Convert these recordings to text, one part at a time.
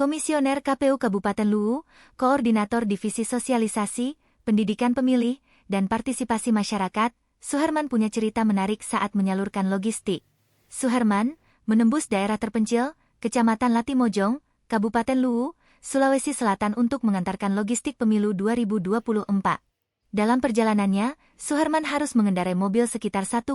Komisioner KPU Kabupaten Luwu, Koordinator Divisi Sosialisasi, Pendidikan Pemilih, dan Partisipasi Masyarakat, Suherman punya cerita menarik saat menyalurkan logistik. Suherman menembus daerah terpencil, Kecamatan Latimojong, Kabupaten Luwu, Sulawesi Selatan untuk mengantarkan logistik pemilu 2024. Dalam perjalanannya, Suherman harus mengendarai mobil sekitar 1,5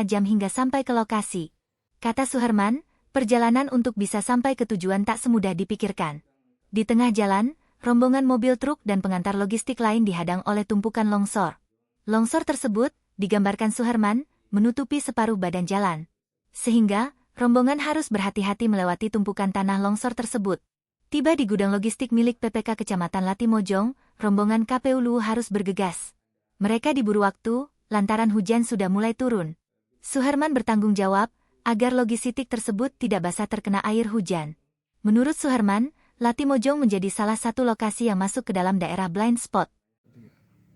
jam hingga sampai ke lokasi. Kata Suherman, perjalanan untuk bisa sampai ke tujuan tak semudah dipikirkan. Di tengah jalan, rombongan mobil truk dan pengantar logistik lain dihadang oleh tumpukan longsor. Longsor tersebut, digambarkan Suherman, menutupi separuh badan jalan. Sehingga, rombongan harus berhati-hati melewati tumpukan tanah longsor tersebut. Tiba di gudang logistik milik PPK Kecamatan Latimojong, rombongan KPU Luwu harus bergegas. Mereka diburu waktu, lantaran hujan sudah mulai turun. Suherman bertanggung jawab, agar logistik tersebut tidak basah terkena air hujan. Menurut Suherman, Latimojong menjadi salah satu lokasi yang masuk ke dalam daerah blind spot.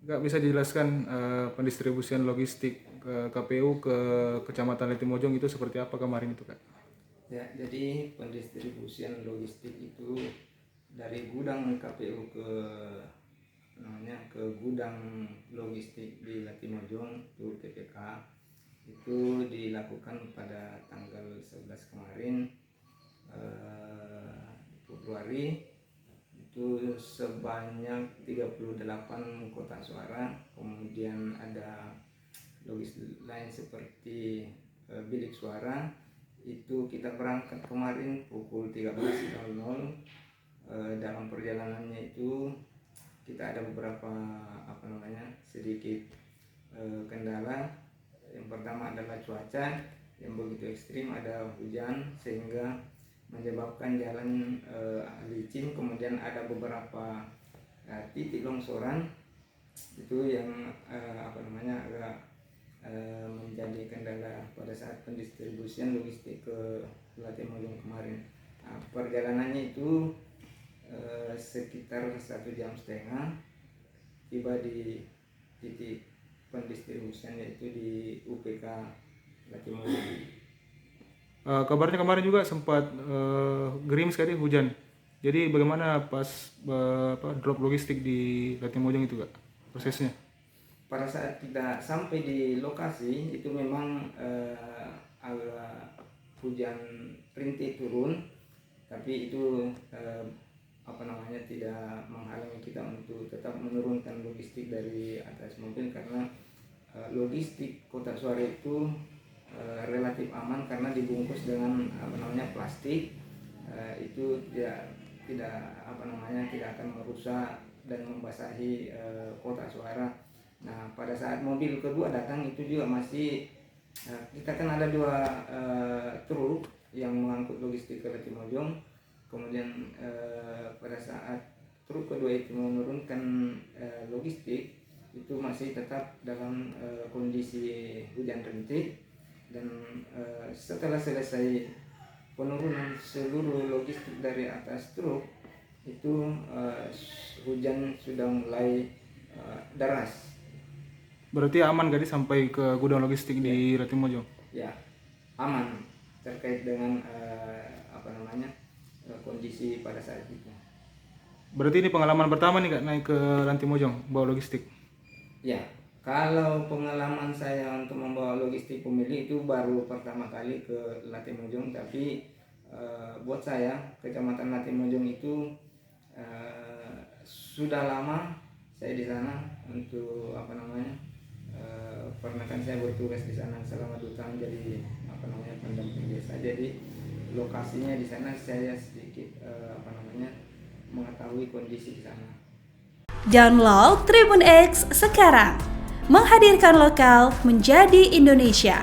Nggak bisa dijelaskan pendistribusian logistik KPU ke Kecamatan Latimojong itu seperti apa kemarin itu, Kak? Ya, jadi pendistribusian logistik itu dari gudang KPU ke gudang logistik di Latimojong itu PPK itu dilakukan pada tanggal 11 kemarin Februari. Itu sebanyak 38 kotak suara, kemudian ada logistik lain seperti bilik suara. Itu kita berangkat kemarin pukul 13.00. Dalam perjalanannya itu kita ada beberapa sedikit kendala. Yang pertama adalah cuaca yang begitu ekstrim, ada hujan sehingga menyebabkan jalan licin. Kemudian ada beberapa titik longsoran itu yang agak menjadi kendala pada saat pendistribusian logistik ke Latimojong kemarin. Nah, perjalanannya itu sekitar 1,5 jam, tiba di titik pendistribusian yaitu di UPK Latimojong. Kabarnya kemarin juga sempat gerimis sekali hujan. Jadi bagaimana pas drop logistik di Latimojong itu, Kak, prosesnya? Pada saat kita sampai di lokasi itu memang agak hujan rintik turun, tapi itu tidak menghalangi kita untuk tetap menurunkan logistik dari atas mobil, karena logistik kotak suara itu relatif aman karena dibungkus dengan plastik. Itu tidak akan merusak dan membasahi kotak suara. Nah, pada saat mobil kedua datang itu juga masih kita kan ada 2 truk yang mengangkut logistik ke Latimojong. Kemudian pada saat truk kedua itu menurunkan logistik, itu masih tetap dalam kondisi hujan rintik. Dan setelah selesai penurunan seluruh logistik dari atas truk, itu hujan sudah mulai deras. Berarti aman gak sampai ke gudang logistik di Latimojong? Ya, aman terkait dengan kondisi pada saat itu. Berarti ini pengalaman pertama nih, Kak, naik ke Latimojong bawa logistik? Ya, kalau pengalaman saya untuk membawa logistik pemilih itu baru pertama kali ke Latimojong. Tapi buat saya Kecamatan Latimojong itu sudah lama saya di sana untuk pernah kan saya bertugas di sana selama 2 tahun jadi pendamping desa. Jadi lokasinya di sana saya sedikit mengetahui kondisi di sana. Download Tribun X sekarang, menghadirkan lokal menjadi Indonesia.